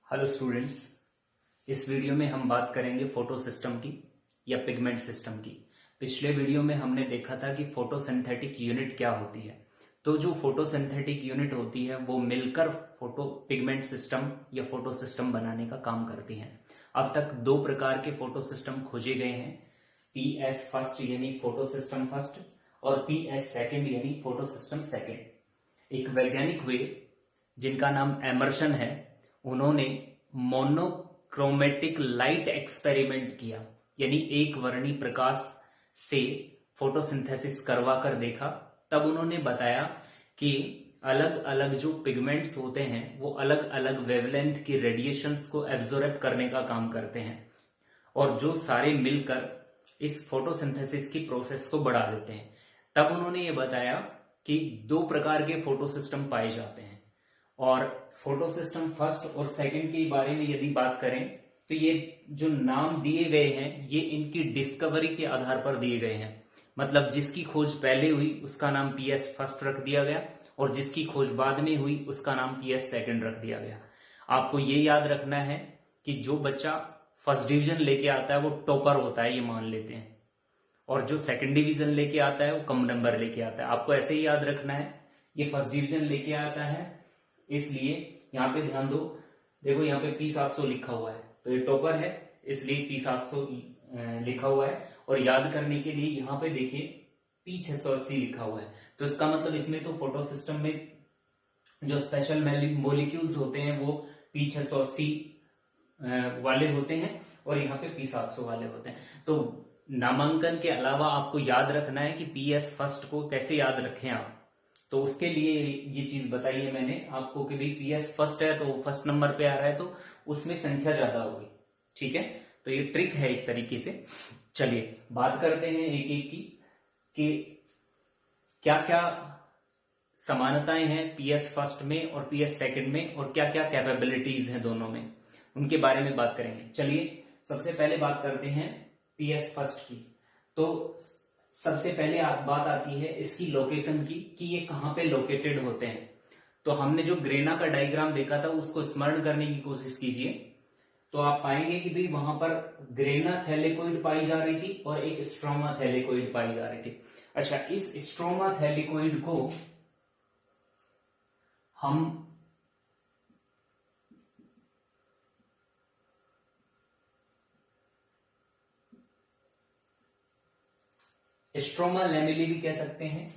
Hello students, इस video में हम बात करेंगे फोटो सिस्टम की या पिगमेंट सिस्टम की। पिछले वीडियो में हमने देखा था कि फोटोसिंथेटिक यूनिट क्या होती है। तो जो फोटोसिंथेटिक यूनिट होती है वो मिलकर फोटो पिगमेंट सिस्टम या फोटो सिस्टम बनाने का काम करती हैं। अब तक दो प्रकार के फोटो सिस्टम खोजे गए हैं, PS फर्स्ट यानी फोटो सिस्टम फर्स्ट और PS सेकेंड यानी फोटो सिस्टम सेकेंड। एक वैज्ञानिक हुए जिनका नाम एमर्सन है, उन्होंने मोनोक्रोमेटिक लाइट एक्सपेरिमेंट किया, यानी एक वर्णी प्रकाश से फोटोसिंथेसिस करवा कर देखा। तब उन्होंने बताया कि अलग अलग जो पिगमेंट्स होते हैं वो अलग अलग वेवलेंथ की रेडिएशंस को एब्जॉर्ब करने का काम करते हैं और जो सारे मिलकर इस फोटोसिंथेसिस की प्रोसेस को बढ़ा देते हैं। तब उन्होंने ये बताया कि दो प्रकार के फोटो सिस्टम पाए जाते हैं और फोटो सिस्टम फर्स्ट और सेकंड के बारे में यदि बात करें तो ये जो नाम दिए गए हैं ये इनकी डिस्कवरी के आधार पर दिए गए हैं। मतलब जिसकी खोज पहले हुई उसका नाम PS फर्स्ट रख दिया गया और जिसकी खोज बाद में हुई उसका नाम PS सेकंड रख दिया गया। आपको ये याद रखना है कि जो बच्चा फर्स्ट डिवीजन लेके आता है वो टॉपर होता है, ये मान लेते हैं, और जो सेकंड डिवीजन लेके आता है वो कम नंबर लेके आता है। आपको ऐसे ही याद रखना है, ये फर्स्ट डिवीजन लेके आता है इसलिए यहाँ पे ध्यान दो, देखो यहाँ पे P700 लिखा हुआ है तो ये टॉपर है इसलिए P700 लिखा हुआ है। और याद करने के लिए यहाँ पे देखिए P680 लिखा हुआ है। तो इसका मतलब इसमें तो फोटो सिस्टम में जो स्पेशल मोलिक्यूल्स होते हैं वो P680 वाले होते हैं और यहाँ पे P700 वाले होते हैं। तो नामांकन के अलावा आपको याद रखना है कि PS फर्स्ट को कैसे याद रखें आप, तो उसके लिए ये चीज बताई है मैंने आपको कि भाई PS फर्स्ट है तो फर्स्ट नंबर पे आ रहा है तो उसमें संख्या ज्यादा होगी, ठीक है। तो ये ट्रिक है एक तरीके से। चलिए बात करते हैं एक एक की कि क्या क्या समानताएं हैं PS फर्स्ट में और PS सेकंड में और क्या क्या कैपेबिलिटीज हैं दोनों में, उनके बारे में बात करेंगे। चलिए सबसे पहले बात करते हैं PS फर्स्ट की। तो सबसे पहले बात आती है इसकी लोकेशन की कि ये कहां पे लोकेटेड होते हैं। तो हमने जो ग्रेना का डायग्राम देखा था उसको स्मरण करने की कोशिश कीजिए तो आप पाएंगे कि भाई वहां पर ग्रेना थैलेकोइड पाई जा रही थी और एक स्ट्रोमा थैलेकोइड पाई जा रही थी। अच्छा, इस स्ट्रोमा थैलेकोइड को हम स्ट्रोमा लैमेली भी कह सकते हैं,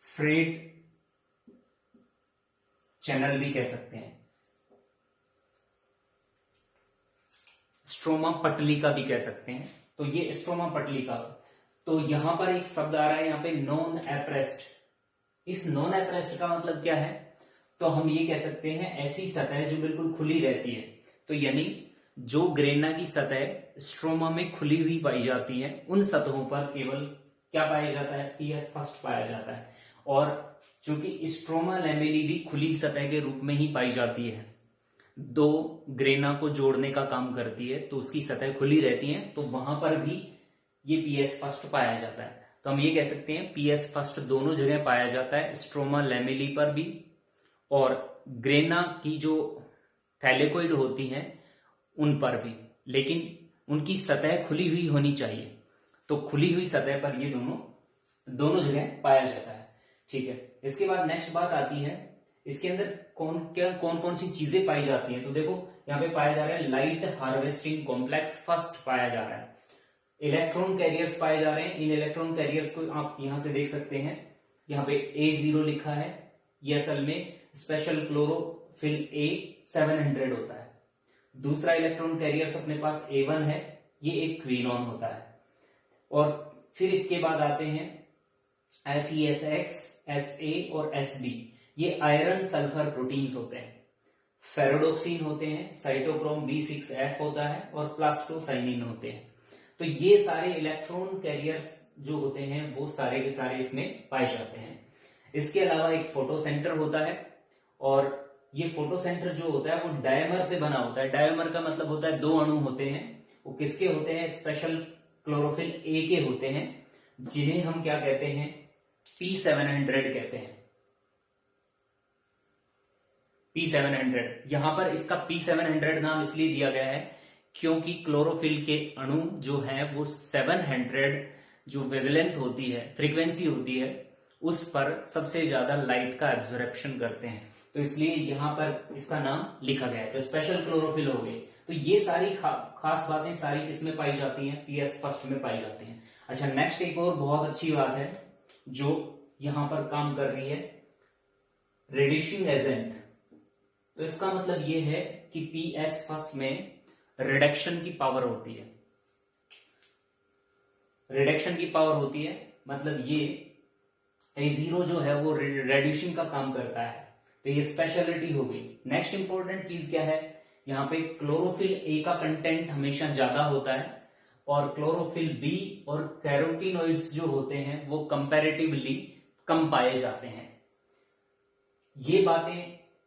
फ्रेट चैनल भी कह सकते हैं, स्ट्रोमा पटलिका भी कह सकते हैं। तो ये स्ट्रोमा पटलिका, तो यहां पर एक शब्द आ रहा है यहाँ पे नॉन एप्रेस्ड। इस नॉन एप्रेस्ड का मतलब क्या है, तो हम ये कह सकते हैं ऐसी सतह जो बिल्कुल खुली रहती है। तो यानी जो ग्रेना की सतह स्ट्रोमा में खुली हुई पाई जाती है उन सतहों पर केवल क्या पाया जाता है, PS फर्स्ट पाया जाता है। और चूंकि स्ट्रोमा लैमेली भी खुली सतह के रूप में ही पाई जाती है, दो ग्रेना को जोड़ने का काम करती है तो उसकी सतह खुली रहती है, तो वहां पर भी ये PS फर्स्ट पाया जाता है। तो हम ये कह सकते हैं PS फर्स्ट दोनों जगह पाया जाता है, स्ट्रोमा लैमेली पर भी और ग्रेना की जो थैलेकोइड होती हैं उन पर भी, लेकिन उनकी सतह खुली हुई होनी चाहिए। तो खुली हुई सतह पर ये दोनों जगह पाया जाता है, ठीक है। इसके बाद नेक्स्ट बात आती है इसके अंदर कौन कौन सी चीजें पाई जाती हैं। तो देखो यहाँ पे पाया जा रहा है लाइट हार्वेस्टिंग कॉम्प्लेक्स फर्स्ट पाया जा रहा है, इलेक्ट्रॉन कैरियर्स पाए जा रहे हैं। इन इलेक्ट्रॉन कैरियर्स को आप यहां से देख सकते हैं, यहाँ पे A0 लिखा है, ये असल में स्पेशल क्लोरोफिल A700 होता है। दूसरा इलेक्ट्रॉन कैरियर्स अपने पास A1 है, ये एक क्वीनॉन होता है। और फिर इसके बाद आते हैं FeSX, SA और Sb, ये आयरन सल्फर प्रोटीन्स होते हैं। फेरोडोक्सिन होते हैं, साइटोक्रोम B6F होता है और प्लास्टोसाइनिन होते हैं। तो ये सारे इलेक्ट्रॉन कैरियर्स जो होते हैं वो सारे के सारे इसमें पाए जाते हैं। इसके अलावा एक फोटो सेंटर होता है और ये फोटो सेंटर जो होता है वो डायमर से बना होता है। डायमर का मतलब होता है दो अणु होते हैं, वो किसके होते हैं, स्पेशल क्लोरोफिल A के होते हैं, जिन्हें हम क्या कहते हैं, P700 कहते हैं। P700। यहां पर इसका P700 नाम इसलिए दिया गया है क्योंकि क्लोरोफिल के अणु जो है वो 700 जो वेवलेंथ होती है, फ्रीक्वेंसी होती है, उस पर सबसे ज्यादा लाइट का एब्जॉर्प्शन करते हैं, तो इसलिए यहां पर इसका नाम लिखा गया है। तो स्पेशल क्लोरोफिल हो गई। तो ये सारी खास बातें सारी किसमें पाई जाती हैं? PS फर्स्ट में पाई जाती हैं। अच्छा, नेक्स्ट एक और बहुत अच्छी बात है जो यहां पर काम कर रही है, रेडिशिंग एजेंट। तो इसका मतलब ये है कि PS फर्स्ट में रिडक्शन की पावर होती है। रिडक्शन की पावर होती है मतलब ये A0 जो है वो रेड्यूसिंग का काम करता है। तो ये स्पेशलिटी हो गई। नेक्स्ट इंपॉर्टेंट चीज क्या है, यहाँ पे क्लोरोफिल ए का कंटेंट हमेशा ज्यादा होता है और क्लोरोफिल बी और कैरोटीनॉइड्स जो होते हैं वो कंपैरेटिवली कम पाए जाते हैं। ये बातें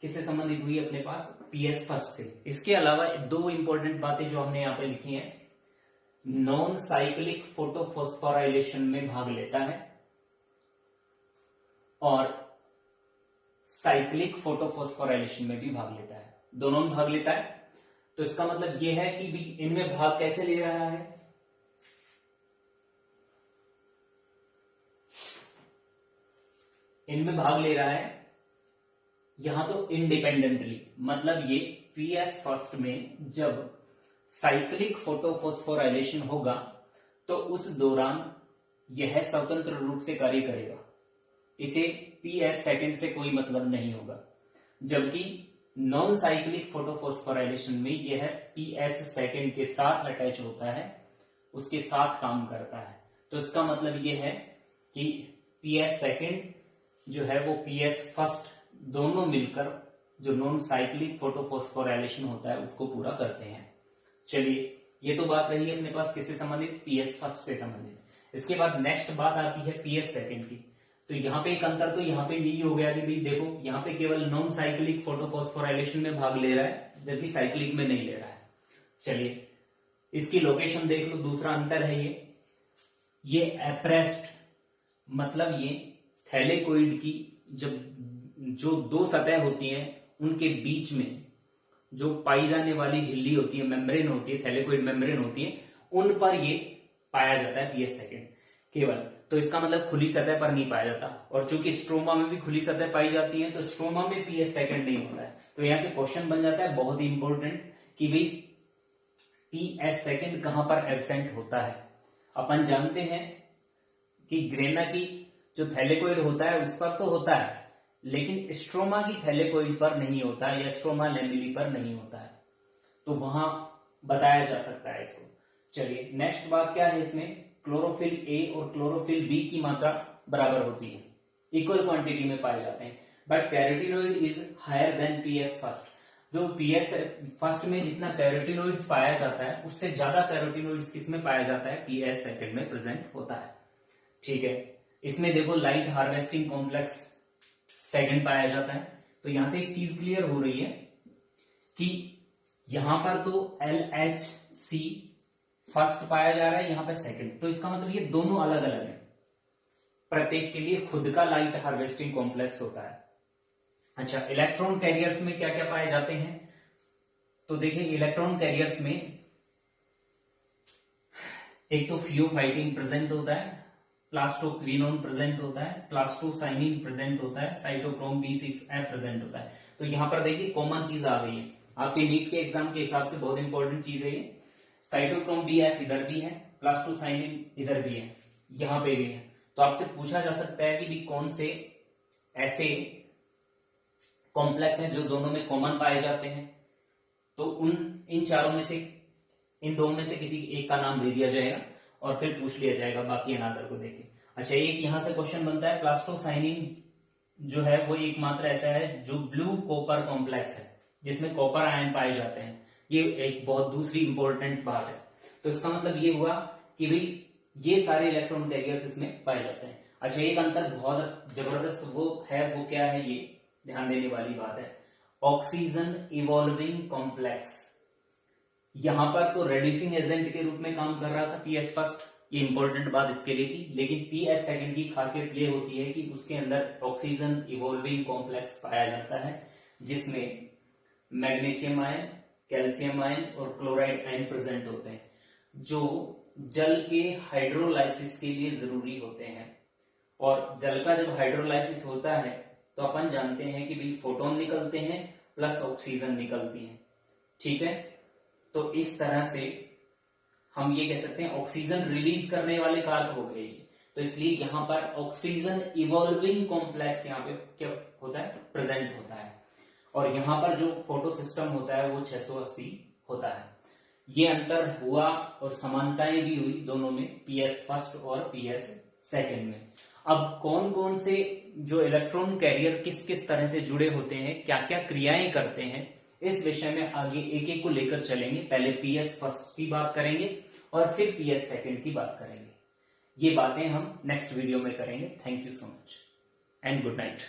किससे संबंधित हुई अपने पास? PS फर्स्ट से। इसके अलावा दो इंपॉर्टेंट बातें जो हमने यहाँ पे लिखी हैं, नॉन साइक्लिक फोटोफॉस्फोराइलेशन में भाग लेता है और साइक्लिक फोटोफॉस्फोराइलेशन में भी भाग लेता है, दोनों में भाग लेता है। तो इसका मतलब यह है कि भी इनमें भाग कैसे ले रहा है? इनमें भाग ले रहा है यहां तो इंडिपेंडेंटली, मतलब ये PS फर्स्ट में जब साइक्लिक फोटोफॉस्फोराइलेशन होगा तो उस दौरान यह स्वतंत्र रूप से कार्य करेगा, इसे PS सेकंड से कोई मतलब नहीं होगा। जबकि नॉन साइक्लिक फोटोफॉस्फोराइलेशन में यह PS सेकंड के साथ अटैच होता है, उसके साथ काम करता है। तो इसका मतलब यह है कि PS सेकंड जो है वो PS फर्स्ट दोनों मिलकर जो नॉन साइक्लिक फोटोफॉस्फोराइलेशन होता है उसको पूरा करते हैं। चलिए, ये तो बात रही है अपने पास किससे संबंधित? PS फर्स्ट से संबंधित। इसके बाद नेक्स्ट बात आती है PS सेकंड की। तो यहाँ पे एक अंतर तो यहाँ पे यही हो गया कि भाई देखो, यहाँ पे केवल नॉन साइक्लिक फोटोफॉस्फोराइलेशन में भाग ले रहा है जबकि साइक्लिक में नहीं ले रहा है। चलिए, इसकी लोकेशन देख लो, दूसरा अंतर है ये एप्रेस्ड, मतलब ये थैलेकोइड की जब जो दो सतह होती हैं उनके बीच में जो पाई जाने वाली झिल्ली होती है, मेम्ब्रेन होती है, थैलेकोइड मेम्ब्रेन होती है, उन पर ये पाया जाता है PS सेकंड केवल। तो इसका मतलब खुली सतह पर नहीं पाया जाता। और चूंकि स्ट्रोमा में भी खुली सतह पाई जाती है तो स्ट्रोमा में PS सेकंड नहीं होता है। तो यहां से क्वेश्चन बन जाता है बहुत ही इंपॉर्टेंट कि भाई PS सेकंड कहां पर एब्सेंट होता है। अपन जानते हैं कि ग्रेना की जो थैलेकोइड होता है उस पर तो होता है, लेकिन स्ट्रोमा की थैलेकोइड पर नहीं होता है या स्ट्रोमा लैमेली पर नहीं होता है। तो वहां बताया जा सकता है इसको। चलिए, नेक्स्ट बात क्या है इसमें, क्लोरोफिल ए और क्लोरोफिल बी की मात्रा बराबर होती है, इक्वल क्वांटिटी में पाए जाते हैं, but carotenoid is higher than PS first. जो PS फर्स्ट में जितना कैरोटीनॉइड्स पाया जाता है उससे ज्यादा कैरोटीनॉइड्स किसमें पाया जाता है? PS सेकंड में प्रेजेंट होता है। ठीक है, इसमें देखो लाइट हार्वेस्टिंग कॉम्प्लेक्स सेकंड पाया जाता है। तो यहां से एक चीज क्लियर हो रही है कि यहां पर तो LHC फर्स्ट पाया जा रहा है, यहां पे सेकंड। तो इसका मतलब ये दोनों अलग अलग है, प्रत्येक के लिए खुद का लाइट हार्वेस्टिंग कॉम्प्लेक्स होता है। अच्छा, इलेक्ट्रॉन कैरियर्स में क्या क्या पाए जाते हैं? तो देखिए, इलेक्ट्रॉन कैरियर्स में एक तो फियोफाइटिन प्रेजेंट होता है, प्लास्टोक्विनोन प्रेजेंट होता है, प्लास्टोसाइनिन प्रेजेंट होता है, साइटोक्रोम B6F प्रेजेंट होता है। तो यहां पर देखिए कॉमन चीज आ गई है, आपके नीट के एग्जाम के हिसाब से बहुत इंपॉर्टेंट चीज है ये। साइटोक्रोम BF इधर भी है, प्लास्टोसाइनिन इधर भी है, यहां पे भी है। तो आपसे पूछा जा सकता है कि भी कौन से ऐसे कॉम्प्लेक्स हैं जो दोनों में कॉमन पाए जाते हैं। तो इन चारों में से, इन दो में से किसी एक का नाम दे दिया जाएगा और फिर पूछ लिया जाएगा बाकी अनादर को देखे। अच्छा, एक यहां से क्वेश्चन बनता है, प्लास्टोसाइनिन जो है वो एकमात्र ऐसा है जो ब्लू कॉपर कॉम्प्लेक्स है जिसमें कॉपर आयन पाए जाते हैं। ये एक बहुत दूसरी इंपॉर्टेंट बात है। तो इसका मतलब ये हुआ कि भाई ये सारे इलेक्ट्रॉन कैरियर्स इसमें पाए जाते हैं। अच्छा, एक अंतर बहुत जबरदस्त वो क्या है, ये ध्यान देने वाली बात है, ऑक्सीजन इवॉल्विंग कॉम्प्लेक्स। यहां पर तो रेड्यूसिंग एजेंट के रूप में काम कर रहा था PS फर्स्ट, ये इंपॉर्टेंट बात इसके लिए थी। लेकिन PS सेकंड की खासियत ये होती है कि उसके अंदर ऑक्सीजन इवॉल्विंग कॉम्प्लेक्स पाया जाता है जिसमें मैग्नीशियम आयन, कैल्शियम आयन और क्लोराइड आयन प्रेजेंट होते हैं, जो जल के हाइड्रोलाइसिस के लिए जरूरी होते हैं। और जल का जब हाइड्रोलाइसिस होता है तो अपन जानते हैं कि भाई फोटोन निकलते हैं प्लस ऑक्सीजन निकलती है, ठीक है। तो इस तरह से हम ये कह सकते हैं ऑक्सीजन रिलीज करने वाले कारक हो गए, तो इसलिए यहां पर ऑक्सीजन इवॉल्विंग कॉम्प्लेक्स यहाँ पे क्या होता है, प्रेजेंट होता है। और यहां पर जो फोटो सिस्टम होता है वो 680 होता है। ये अंतर हुआ और समानताएं भी हुई दोनों में, पीएस फर्स्ट और पीएस सेकंड में। अब कौन कौन से जो इलेक्ट्रॉन कैरियर किस किस तरह से जुड़े होते हैं, क्या क्या क्रियाएं करते हैं, इस विषय में आगे एक एक को लेकर चलेंगे। पहले पीएस फर्स्ट की बात करेंगे और फिर पीएस सेकंड की बात करेंगे। ये बातें हम नेक्स्ट वीडियो में करेंगे। Thank you so much and good night.